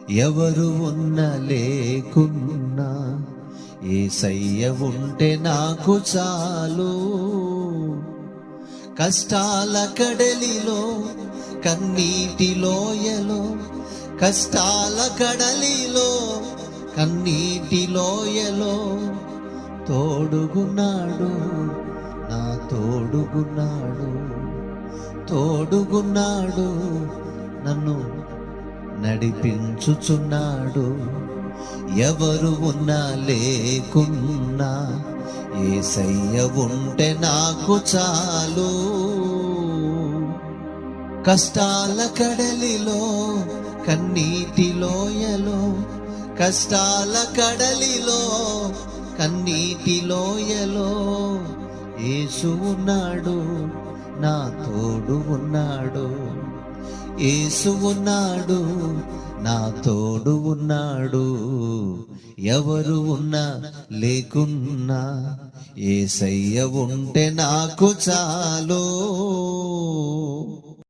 ఎవరు ఉన్న లేకున్నా యేసయ్య ఉంటే నాకు చాలు. కష్టాల కడలిలో కన్నీటి లోయలో, కష్టాల కడలిలో కన్నీటి లోయలో తోడుగున్నాడు, నా తోడుగున్నాడు, తోడుగున్నాడు, నన్ను నడిపించుచున్నాడు. ఎవరు ఉన్నా లేకున్నా యేసయ్య ఉంటే నాకు చాలు. కష్టాల కడలిలో కన్నీటి లోయలో, కష్టాల కడలిలో కన్నీటి లోయలో యేసు ఉన్నాడు, నా తోడు ఉన్నాడు. యేసు ఉన్నాడు, నా తోడు ఉన్నాడు. ఎవరు ఉన్నా లేకున్నా యేసయ్య ఉంటే నాకు చాలు.